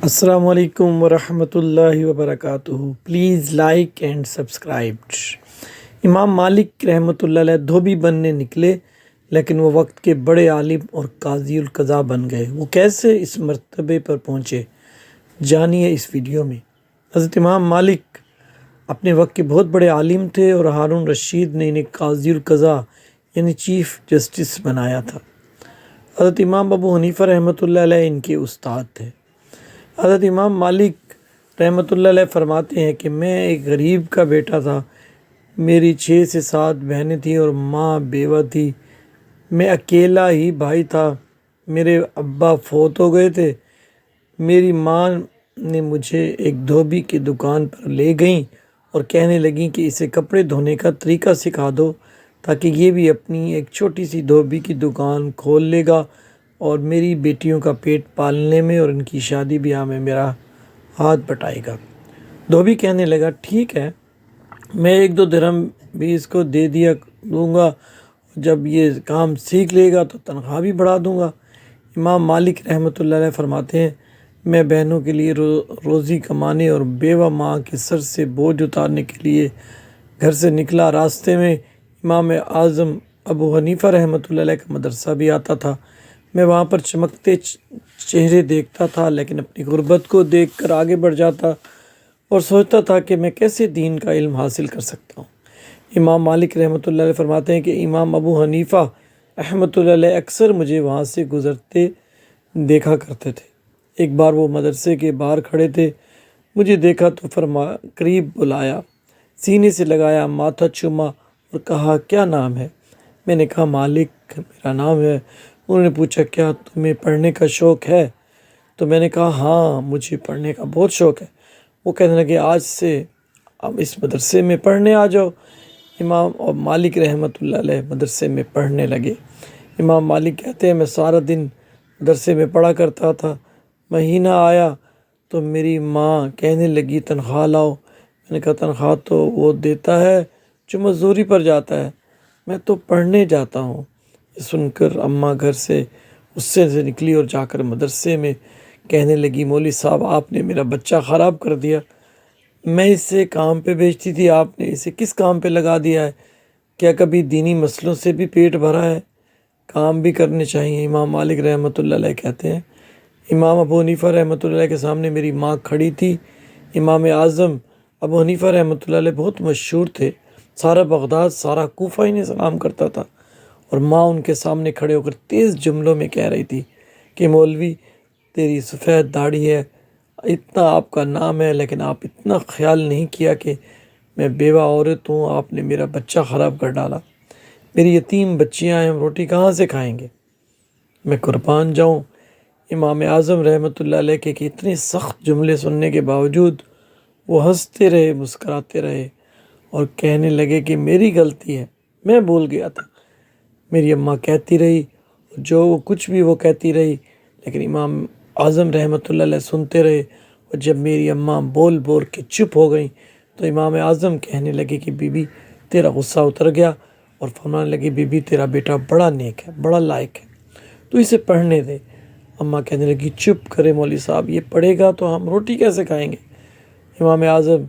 السلام علیکم ورحمۃ اللہ وبرکاتہ۔ Please like and subscribe. امام مالک رحمۃ اللہ علیہ دھوبی بننے نکلے، لیکن وہ وقت کے بڑے عالم اور قاضی القضاء بن گئے۔ وہ کیسے اس مرتبے پر پہنچے، جانیے اس ویڈیو میں۔ حضرت امام مالک اپنے وقت کے بہت بڑے عالم تھے اور ہارون رشید نے انہیں قاضی القضاء یعنی چیف جسٹس بنایا تھا۔ حضرت امام ابو حنیفہ رحمۃ اللہ علیہ ان کے استاد تھے۔ حضرت امام مالک رحمۃ اللہ علیہ فرماتے ہیں کہ میں ایک غریب کا بیٹا تھا، میری 6 سے 7 بہنیں تھیں اور ماں بیوہ تھی، میں اکیلا ہی بھائی تھا، میرے ابا فوت ہو گئے تھے۔ میری ماں نے مجھے ایک دھوبی کی دکان پر لے گئیں اور کہنے لگیں کہ اسے کپڑے دھونے کا طریقہ سکھا دو تاکہ یہ بھی اپنی ایک چھوٹی سی دھوبی کی دکان کھول لے گا اور میری بیٹیوں کا پیٹ پالنے میں اور ان کی شادی بیاہ میں میرا ہاتھ بٹائے گا۔ دھوبی کہنے لگا ٹھیک ہے، میں 1-2 درہم بھی اس کو دے دیا دوں گا، جب یہ کام سیکھ لے گا تو تنخواہ بھی بڑھا دوں گا۔ امام مالک رحمۃ اللہ علیہ فرماتے ہیں میں بہنوں کے لیے روزی کمانے اور بیوہ ماں کے سر سے بوجھ اتارنے کے لیے گھر سے نکلا۔ راستے میں امام اعظم ابو حنیفہ رحمۃ اللہ علیہ کا مدرسہ بھی آتا تھا۔ میں وہاں پر چمکتے چہرے دیکھتا تھا، لیکن اپنی غربت کو دیکھ کر آگے بڑھ جاتا اور سوچتا تھا کہ میں کیسے دین کا علم حاصل کر سکتا ہوں۔ امام مالک رحمۃ اللہ علیہ فرماتے ہیں کہ امام ابو حنیفہ رحمۃ اللہ علیہ اکثر مجھے وہاں سے گزرتے دیکھا کرتے تھے۔ ایک بار وہ مدرسے کے باہر کھڑے تھے، مجھے دیکھا تو قریب بلایا، سینے سے لگایا، ماتھا چوما اور کہا کیا نام ہے؟ میں نے کہا مالک میرا نام ہے۔ انہوں نے پوچھا کیا تمہیں پڑھنے کا شوق ہے؟ تو میں نے کہا ہاں مجھے پڑھنے کا بہت شوق ہے۔ وہ کہنے لگے آج سے اب اس مدرسے میں پڑھنے آ جاؤ۔ امام اور مالک رحمۃ اللہ علیہ مدرسے میں پڑھنے لگے۔ امام مالک کہتے ہیں میں سارا دن مدرسے میں پڑھا کرتا تھا، مہینہ آیا تو میری ماں کہنے لگی تنخواہ لاؤ۔ میں نے کہا تنخواہ تو وہ دیتا ہے جو مزدوری پر جاتا ہے، میں تو پڑھنے جاتا ہوں۔ یہ سن کر اماں گھر سے غصے سے نکلی اور جا کر مدرسے میں کہنے لگی مولوی صاحب آپ نے میرا بچہ خراب کر دیا، میں اسے کام پہ بھیجتی تھی، آپ نے اسے کس کام پہ لگا دیا ہے؟ کیا کبھی دینی مسئلوں سے بھی پیٹ بھرا ہے؟ کام بھی کرنے چاہیے۔ امام مالک رحمۃ اللہ علیہ کہتے ہیں امام ابو حنیفہ رحمۃ اللہ علیہ کے سامنے میری ماں کھڑی تھی۔ امام اعظم ابو حنیفہ رحمۃ اللہ علیہ بہت مشہور تھے، سارا بغداد سارا کوفہ انہیں سلام کرتا تھا، اور ماں ان کے سامنے کھڑے ہو کر تیز جملوں میں کہہ رہی تھی کہ مولوی تیری سفید داڑھی ہے، اتنا آپ کا نام ہے، لیکن آپ اتنا خیال نہیں کیا کہ میں بیوہ عورت ہوں، آپ نے میرا بچہ خراب کر ڈالا، میری یتیم بچیاں ہیں، ہم روٹی کہاں سے کھائیں گے؟ میں قربان جاؤں۔ امام اعظم رحمۃ اللہ علیہ کے اتنے سخت جملے سننے کے باوجود وہ ہنستے رہے، مسکراتے رہے اور کہنے لگے کہ میری غلطی ہے، میں بھول گیا تھا۔ میری اماں کہتی رہی، جو کچھ بھی وہ کہتی رہی، لیکن امام اعظم رحمۃ اللہ علیہ سنتے رہے، اور جب میری اماں بول بول کے چپ ہو گئیں تو امام اعظم کہنے لگے کہ بی بی تیرا غصہ اتر گیا، اور فرمانے لگے بی بی تیرا بیٹا بڑا نیک ہے، بڑا لائق ہے، تو اسے پڑھنے دے۔ اماں کہنے لگی چپ کرے مولوی صاحب، یہ پڑھے گا تو ہم روٹی کیسے کھائیں گے؟ امام اعظم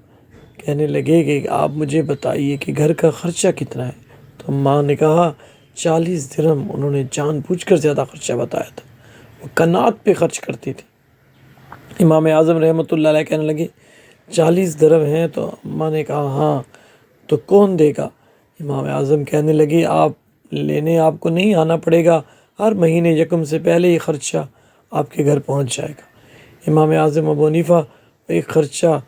کہنے لگے کہ آپ مجھے بتائیے کہ گھر کا خرچہ کتنا ہے؟ تو ماں نے کہا 40 درہم۔ انہوں نے جان بوجھ کر زیادہ خرچہ بتایا تھا، وہ قناعت پہ خرچ کرتی تھی۔ امام اعظم رحمۃ اللہ علیہ کہنے لگے 40 درہم ہیں؟ تو اماں نے کہا ہاں۔ تو کون دے گا؟ امام اعظم کہنے لگے آپ لینے آپ کو نہیں آنا پڑے گا، ہر مہینے یکم سے پہلے یہ خرچہ آپ کے گھر پہنچ جائے گا۔ امام اعظم ابو حنیفہ ایک خرچہ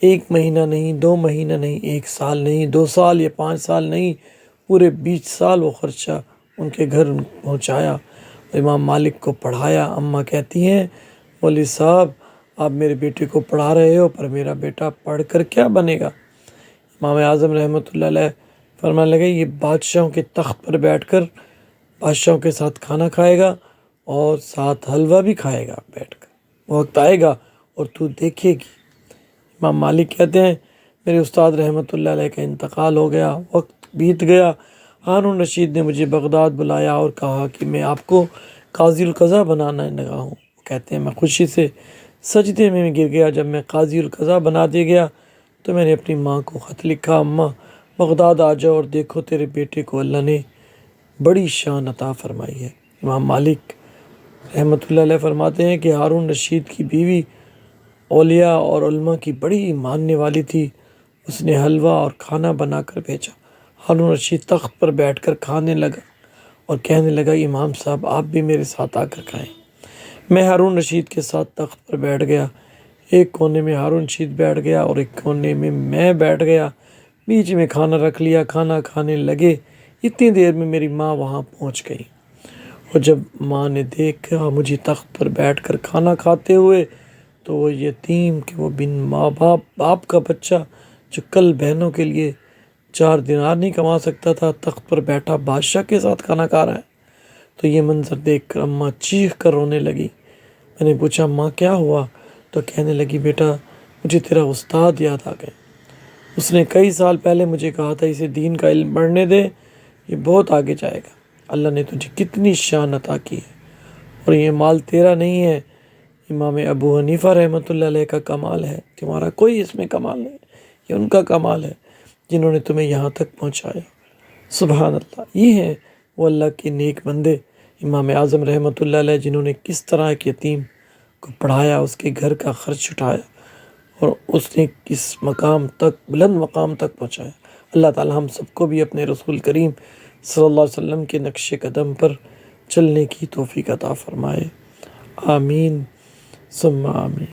1 مہینہ نہیں، 2 مہینہ نہیں، 1 سال نہیں، 2 سال یا 5 سال نہیں، پورے 20 سال وہ خرچہ ان کے گھر پہنچایا، امام مالک کو پڑھایا۔ اماں کہتی ہیں مولوی صاحب آپ میرے بیٹے کو پڑھا رہے ہو، پر میرا بیٹا پڑھ کر کیا بنے گا؟ امام اعظم رحمۃ اللہ علیہ فرمانے لگے یہ بادشاہوں کے تخت پر بیٹھ کر بادشاہوں کے ساتھ کھانا کھائے گا اور ساتھ حلوہ بھی کھائے گا بیٹھ کر، وقت آئے گا اور تو دیکھے گی۔ امام مالک کہتے ہیں میرے استاد رحمۃ اللہ علیہ کا انتقال ہو گیا، وقت بیت گیا، ہارون رشید نے مجھے بغداد بلایا اور کہا کہ میں آپ کو قاضی القضاء بنانا لگا ہوں۔ کہتے ہیں میں خوشی سے سجدے میں گر گیا۔ جب میں قاضی القضا بنا دیا گیا تو میں نے اپنی ماں کو خط لکھا، اماں بغداد آ جاؤ اور دیکھو تیرے بیٹے کو اللہ نے بڑی شان عطا فرمائی ہے۔ امام مالک رحمۃ اللہ علیہ فرماتے ہیں کہ ہارون رشید کی بیوی اولیاء اور علماء کی بڑی ماننے والی تھی۔ اس نے حلوہ اور کھانا بنا کر بھیجا۔ ہارون رشید تخت پر بیٹھ کر کھانے لگا اور کہنے لگا، امام صاحب آپ بھی میرے ساتھ آ کر کھائیں۔ میں ہارون رشید کے ساتھ تخت پر بیٹھ گیا۔ ایک کونے میں ہارون رشید بیٹھ گیا اور ایک کونے میں بیٹھ گیا۔ بیچ میں کھانا رکھ لیا، کھانا کھانے لگے۔ اتنی دیر میں میری ماں وہاں پہنچ گئی، اور جب ماں نے دیکھا مجھے تخت پر بیٹھ کر کھانا کھاتے ہوئے تو وہ یتیم کہ وہ بن ماں باپ کا بچہ جو کل بہنوں کے لیے 4 دینار نہیں کما سکتا تھا، تخت پر بیٹھا بادشاہ کے ساتھ کھانا کھا رہا ہے۔ تو یہ منظر دیکھ کر اماں چیخ کر رونے لگی۔ میں نے پوچھا، ماں کیا ہوا؟ تو کہنے لگی، بیٹا مجھے تیرا استاد یاد آ گئے۔ اس نے کئی سال پہلے مجھے کہا تھا اسے دین کا علم پڑھنے دے، یہ بہت آگے جائے گا۔ اللہ نے تجھے کتنی شان عطا کی ہے، اور یہ مال تیرا نہیں ہے، امام ابو حنیفہ رحمۃ اللہ علیہ کا کمال ہے، تمہارا کوئی اس میں کمال نہیں ہے، یہ ان کا کمال ہے جنہوں نے تمہیں یہاں تک پہنچایا۔ سبحان اللہ، یہ ہیں وہ اللہ کے نیک بندے، امام اعظم رحمۃ اللہ علیہ، جنہوں نے کس طرح ایک یتیم کو پڑھایا، اس کے گھر کا خرچ اٹھایا، اور اس نے کس مقام تک، بلند مقام تک پہنچایا۔ اللہ تعالی ہم سب کو بھی اپنے رسول کریم صلی اللہ علیہ وسلم کے نقش قدم پر چلنے کی توفیق عطا فرمائے۔ آمین ثم آمین۔